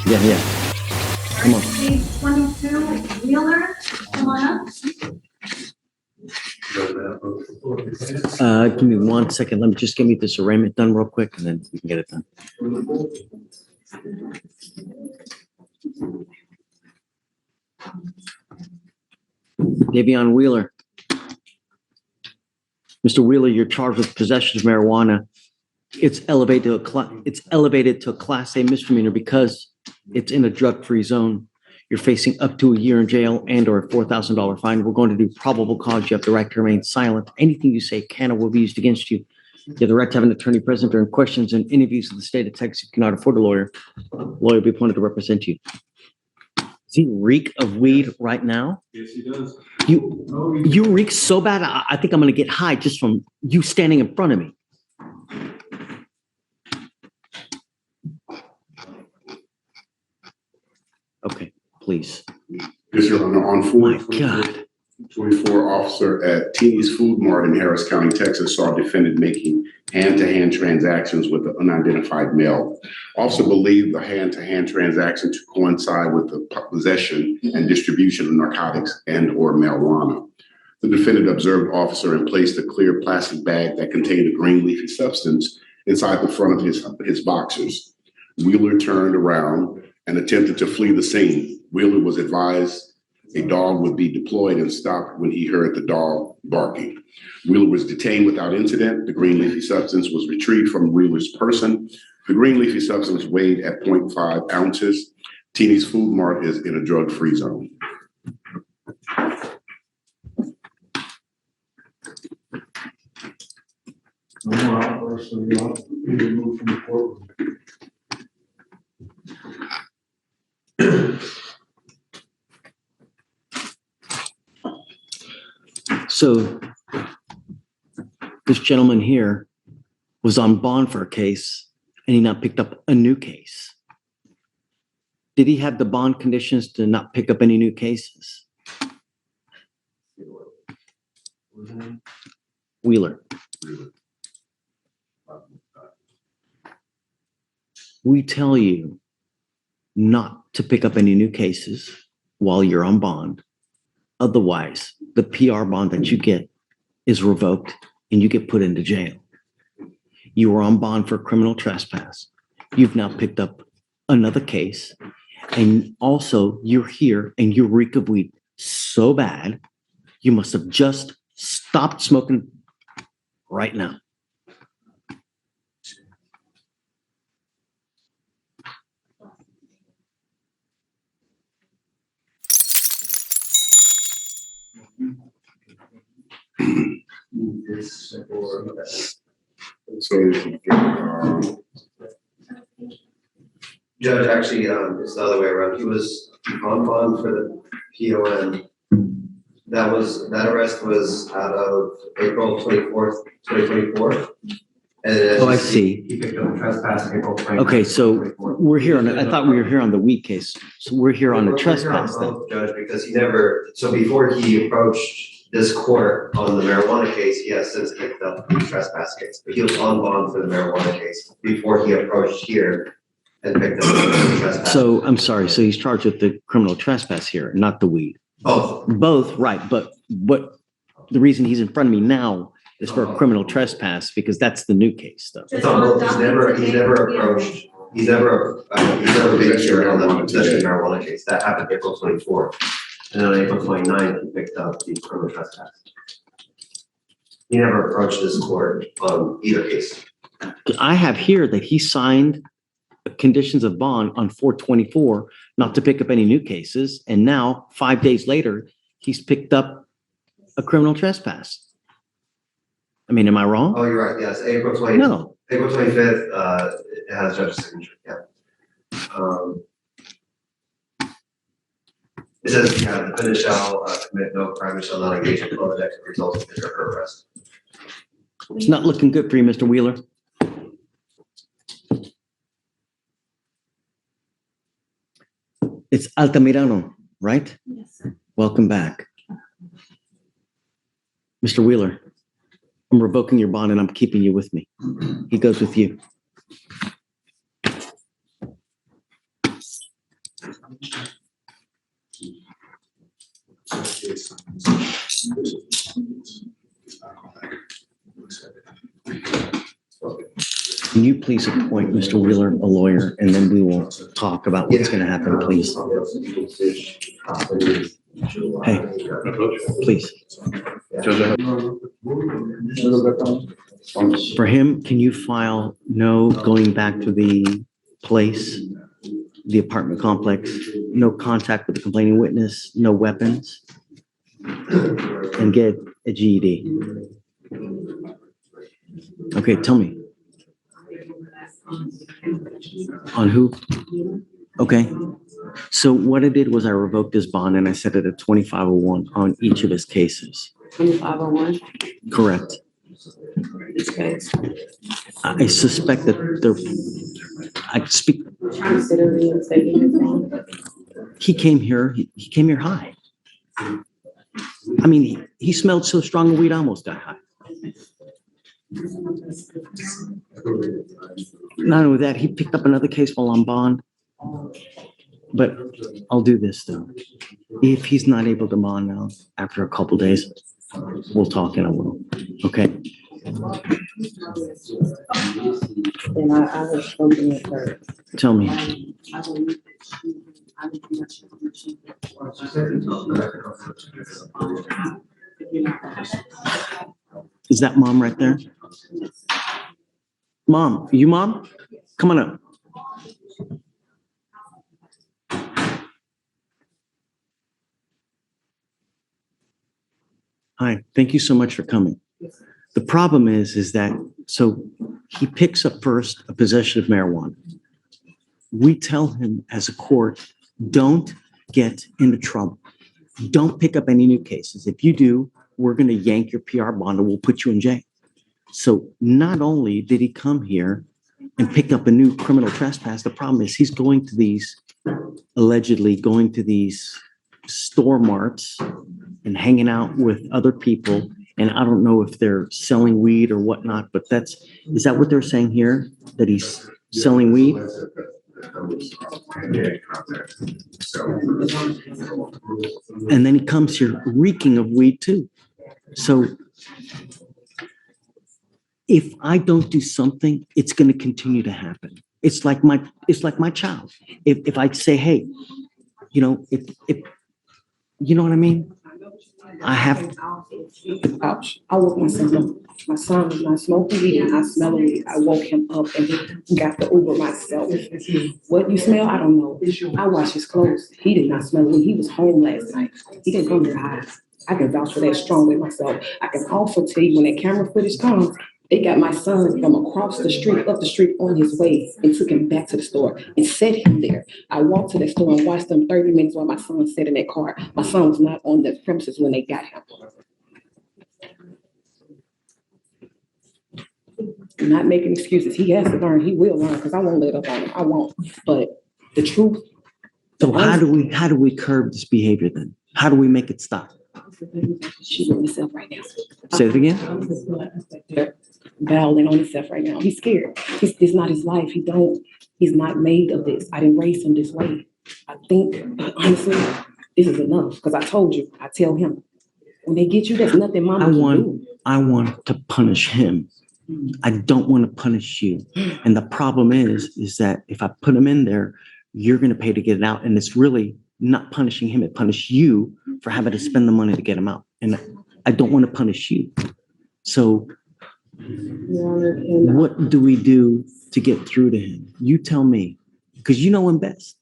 Yeah. Come on. Page 22, Wheeler, come on up. Give me 1 second. Let me just give me this arraignment done real quick and then we can get it done. Davion Wheeler. Mr. Wheeler, you're charged with possession of marijuana. It's elevated to a class A misdemeanor because it's in a drug-free zone. You're facing up to a year in jail and or a $4,000 fine. We're going to do probable cause. You have the right to remain silent. Anything you say can or will be used against you. You have the right to have an attorney present during questions and interviews in the state of Texas. If you cannot afford a lawyer will be appointed to represent you. Does he reek of weed right now? Yes, he does. You reek so bad, I think I'm going to get high just from you standing in front of me. Okay, please. Yes, Your Honor, on My God. 4/24, officer at Teeny's Food Mart in Harris County, Texas, saw defendant making hand-to-hand transactions with an unidentified male. Officer believed the hand-to-hand transaction to coincide with the possession and distribution of narcotics and or marijuana. The defendant observed officer and placed a clear plastic bag that contained a green leafy substance inside the front of his boxers. Wheeler turned around and attempted to flee the scene. Wheeler was advised a dog would be deployed and stopped when he heard the dog barking. Wheeler was detained without incident. The green leafy substance was retrieved from Wheeler's person. The green leafy substance weighed at 0.5 ounces. Teeny's Food Mart is in a drug-free zone. No more outbursts, so you'll be removed from the courtroom. So this gentleman here was on bond for a case and he not picked up a new case. Did he have the bond conditions to not pick up any new cases? Wheeler. We tell you not to pick up any new cases while you're on bond. Otherwise, the PR bond that you get is revoked and you get put into jail. You were on bond for criminal trespass. You've now picked up another case. And also you're here and you reek of weed so bad, you must have just stopped smoking right now. So you can get, Judge, actually, it's the other way around. He was on bond for the PON. That arrest was out of April 24th, 2024. And Oh, I see. He picked up trespass in April 24th. Okay, so we're here on, I thought we were here on the weed case. So we're here on the trespass then. Judge, because he never, so before he approached this court on the marijuana case, he has since picked up the trespass case. But he was on bond for the marijuana case before he approached here and picked up the trespass. So I'm sorry, so he's charged with the criminal trespass here, not the weed. Both. Both, right, but what, the reason he's in front of me now is for a criminal trespass because that's the new case though. It's on both. He's never approached, he's never been here on the possession of marijuana case. That happened April 24th. And then on April 29th, he picked up the criminal trespass. He never approached this court on either case. I have here that he signed conditions of bond on 4/24 not to pick up any new cases. And now 5 days later, he's picked up a criminal trespass. I mean, am I wrong? Oh, you're right. Yes, April 20th. No. April 25th, it has judge's signature. Yeah. It says, yeah, the defendant shall commit no crime and shall not engage in criminal acts that result in his or her arrest. It's not looking good for you, Mr. Wheeler. It's Altamirano, right? Yes, sir. Welcome back. Mr. Wheeler, I'm revoking your bond and I'm keeping you with me. He goes with you. Can you please appoint Mr. Wheeler a lawyer, and then we will talk about what's going to happen, please? Hey, please. For him, can you file no going back to the place, the apartment complex, no contact with the complaining witness, no weapons, and get a GED? Okay, tell me. On who? Okay. So what I did was I revoked his bond and I set it at 2501 on each of his cases. 2501, Correct. each case. I suspect that I speak, Consider reinstating his bond. he came here high. I mean, he smelled so strong of weed, I almost got high. Not only that, he picked up another case while on bond. But I'll do this though. If he's not able to bond now, after a couple days, we'll talk and I will. Okay? And I was spoken with her. Tell me. Is that mom right there? Mom, you mom? Come on up. Hi, thank you so much for coming. The problem is that, so he picks up first a possession of marijuana. We tell him as a court, don't get into trouble. Don't pick up any new cases. If you do, we're going to yank your PR bond and we'll put you in jail. So not only did he come here and pick up a new criminal trespass, the problem is he's going to these, allegedly going to these store marts and hanging out with other people. And I don't know if they're selling weed or whatnot, but is that what they're saying here? That he's selling weed? And then he comes here reeking of weed too. So if I don't do something, it's going to continue to happen. It's like my child. If I say, hey, if you know what I mean? Ouch. I woke my son up. My son was not smoking weed and I smell weed. I woke him up and got the Uber myself. What you smell? I don't know. I washed his clothes. He did not smell weed. He was home last night. He didn't come here high. I can vouch for that strongly myself. I can also tell you when that camera footage comes, they got my son from across the street, up the street on his way and took him back to the store and set him there. I walked to the store and watched them 30 minutes while my son sat in that car. My son was not on the premises when they got him. I'm not making excuses. He has to learn. He will learn because I won't let up on him. I won't. But the truth. So how do we curb this behavior then? How do we make it stop? She's on himself right now. Say it again. Battling on himself right now. He's scared. It's not his life. He's not made of this. I didn't raise him this way. I think, honestly, this is enough. Because I told you, I tell him, when they get you, there's nothing mama can do. I want to punish him. I don't want to punish you. And the problem is that if I put him in there, you're going to pay to get it out. And it's really not punishing him. It punishes you for having to spend the money to get him out. And I don't want to punish you. So what do we do to get through to him? You tell me, because you know him best.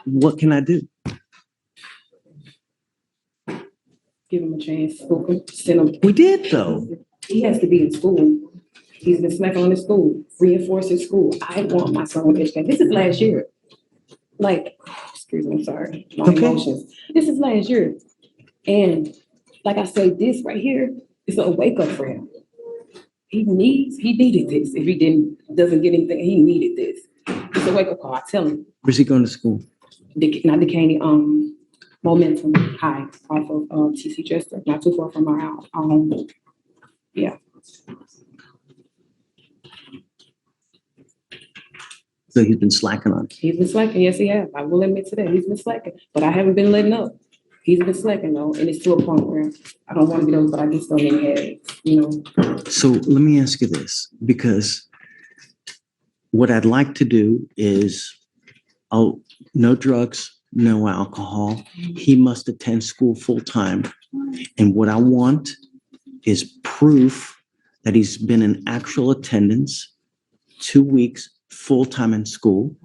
What can I do? Give him a chance. Send him. We did though. He has to be in school. He's been slacking on his school, reinforce his school. I want my son with education. This is last year. Excuse me, I'm sorry. My emotions. This is last year. And like I say, this right here is a wake up for him. He needed this. If he doesn't get anything, he needed this. It's a wake up call. I tell him. Where's he going to school? Not Decaney, Momentum High off of TC Chester, not too far from our house. Yeah. So he's been slacking on it. He's been slacking, yes, he has. I will admit to that. He's been slacking, but I haven't been letting up. He's been slacking though, and it's to a point where I don't want to get over, but I just don't even have it, you know. So let me ask you this, because what I'd like to do is, no drugs, no alcohol. He must attend school full time. And what I want is proof that he's been in actual attendance 2 weeks full time in school.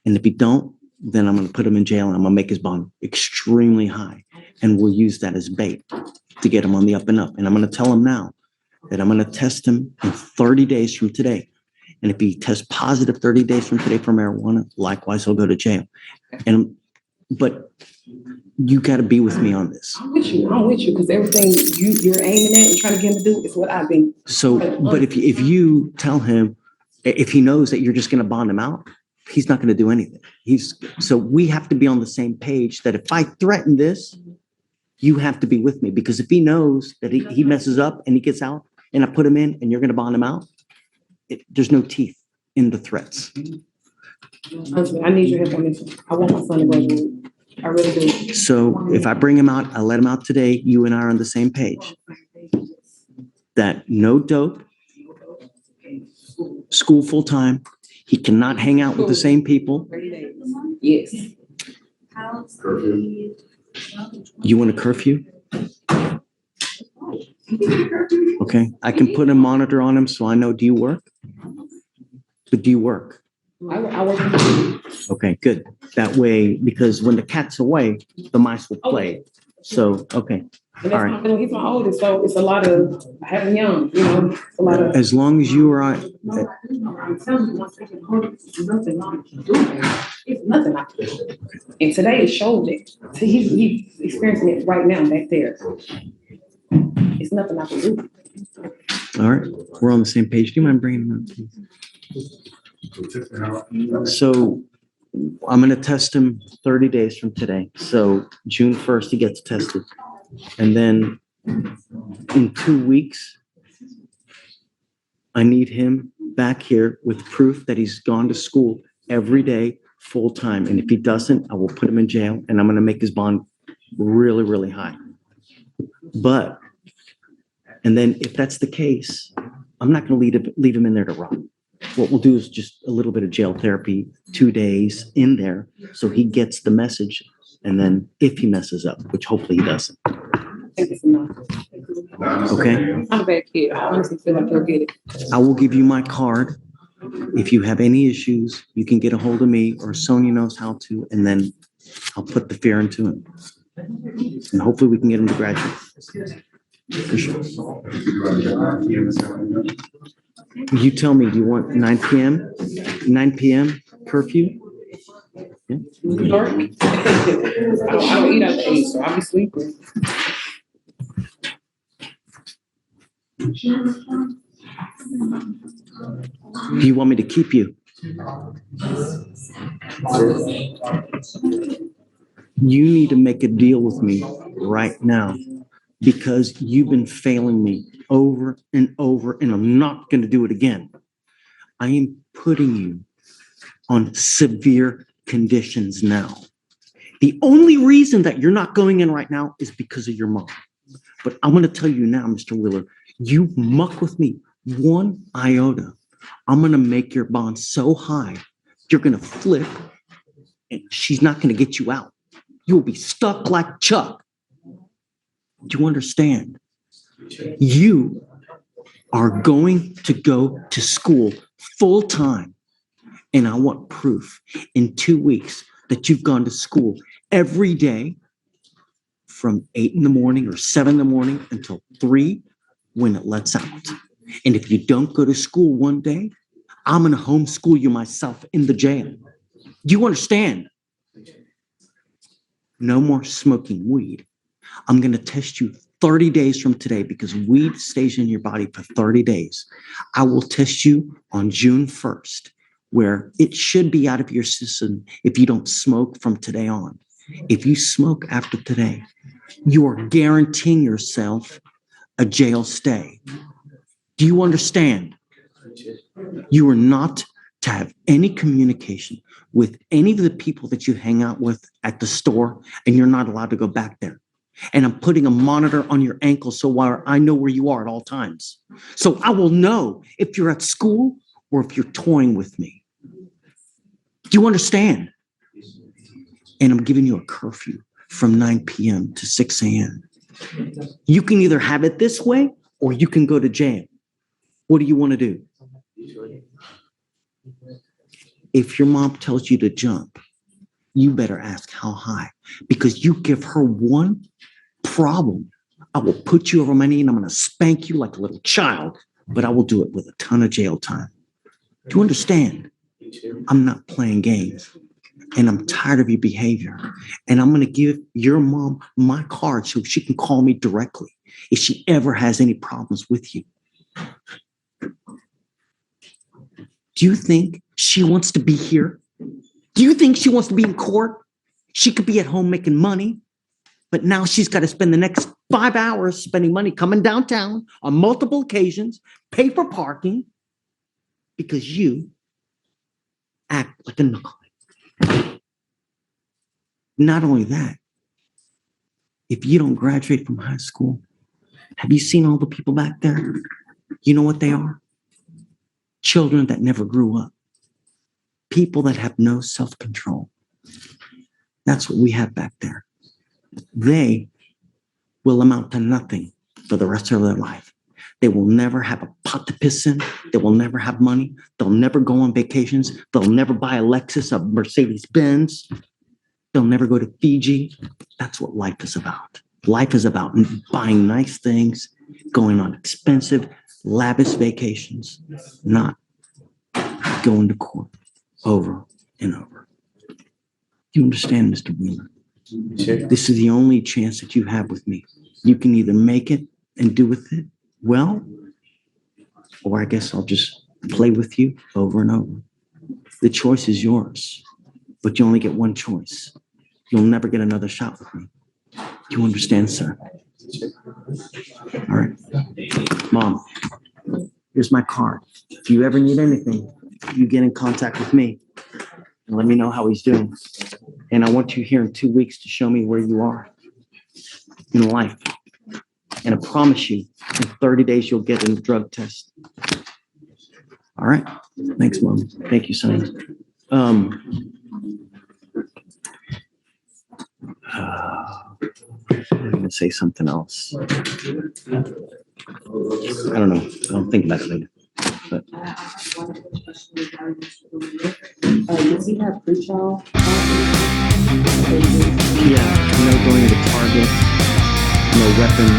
And if he don't, then I'm going to put him in jail and I'm going to make his bond extremely high. And we'll use that as bait to get him on the up and up. And I'm going to tell him now that I'm going to test him in 30 days from today. And if he tests positive 30 days from today for marijuana, likewise, he'll go to jail. But you got to be with me on this. I'm with you, because everything you're aiming at and trying to get him to do is what I've been. So, but if you tell him, if he knows that you're just going to bond him out, he's not going to do anything. So we have to be on the same page that if I threaten this, you have to be with me, because if he knows that he messes up and he gets out and I put him in and you're going to bond him out, there's no teeth in the threats. Honestly, I need your help on this. I want my son to graduate. I really do. So if I bring him out, I let him out today, you and I are on the same page. That no dope, school full time, he cannot hang out with the same people. Yes. Curfew. You want a curfew? Okay, I can put a monitor on him so I know, do you work? But do you work? I work. Okay, good. That way, because when the cat's away, the mice will play. So, okay, And all right. he's my oldest, so it's a lot of having young, you know, it's a lot of. As long as you are, I'm telling you, once I get caught, it's nothing I can do. It's nothing I can do. And today it showed it. So he's experiencing it right now back there. It's nothing I can do. all right, we're on the same page. Do you mind bringing him up? So I'm going to test him 30 days from today. So June 1st, he gets tested. And then in 2 weeks, I need him back here with proof that he's gone to school every day, full time. And if he doesn't, I will put him in jail and I'm going to make his bond really, really high. And then if that's the case, I'm not going to leave him in there to rot. What we'll do is just a little bit of jail therapy, 2 days in there, so he gets the message. And then if he messes up, which hopefully he doesn't. I think it's enough. Okay. I'm a bad kid. I honestly feel like he'll get it. I will give you my card. If you have any issues, you can get a hold of me, or Sonia knows how to, and then I'll put the fear into him. And hopefully we can get him to graduate. For sure. You tell me, do you want 9 p.m.? 9 p.m. curfew? Yeah. Dark. I don't eat after 8, so I'll be sleeping. Do you want me to keep you? You need to make a deal with me right now, because you've been failing me over and over, and I'm not going to do it again. I am putting you on severe conditions now. The only reason that you're not going in right now is because of your mom. But I'm going to tell you now, Mr. Wheeler, you muck with me 1 iota, I'm going to make your bond so high, you're going to flip, and she's not going to get you out. You'll be stuck like Chuck. Do you understand? You are going to go to school full time, and I want proof in 2 weeks that you've gone to school every day from 8 in the morning or 7 in the morning until 3 when it lets out. And if you don't go to school one day, I'm going to homeschool you myself in the jail. Do you understand? No more smoking weed. I'm going to test you 30 days from today, because weed stays in your body for 30 days. I will test you on June 1st, where it should be out of your system if you don't smoke from today on. If you smoke after today, you are guaranteeing yourself a jail stay. Do you understand? You are not to have any communication with any of the people that you hang out with at the store, and you're not allowed to go back there. And I'm putting a monitor on your ankle so I know where you are at all times. So I will know if you're at school or if you're toying with me. Do you understand? And I'm giving you a curfew from 9 p.m. to 6 a.m. You can either have it this way or you can go to jail. What do you want to do? If your mom tells you to jump, you better ask how high, because you give her one problem, I will put you over my knee and I'm going to spank you like a little child, but I will do it with a ton of jail time. Do you understand? I'm not playing games, and I'm tired of your behavior. And I'm going to give your mom my card so she can call me directly if she ever has any problems with you. Do you think she wants to be here? Do you think she wants to be in court? She could be at home making money, but now she's got to spend the next 5 hours spending money coming downtown on multiple occasions, pay for parking, because you act like a knucklehead. Not only that, if you don't graduate from high school, have you seen all the people back there? You know what they are? Children that never grew up. People that have no self-control. That's what we have back there. They will amount to nothing for the rest of their life. They will never have a pot to piss in. They will never have money. They'll never go on vacations. They'll never buy a Lexus, a Mercedes-Benz. They'll never go to Fiji. That's what life is about. Life is about buying nice things, going on expensive, lavish vacations, not going to court over and over. Do you understand, Mr. Wheeler? Sure. This is the only chance that you have with me. You can either make it and do with it well, or I guess I'll just play with you over and over. The choice is yours, but you only get one choice. You'll never get another shot with me. Do you understand, sir? All right. Mom, here's my card. If you ever need anything, you get in contact with me and let me know how he's doing. And I want you here in 2 weeks to show me where you are in life. And I promise you, in 30 days, you'll get a drug test. All right. Thanks, Mom. Thank you, son. I'm going to say something else. I don't know. I'll think about it later. But Does he have pre-trial? yeah, no going to Target, no weapons,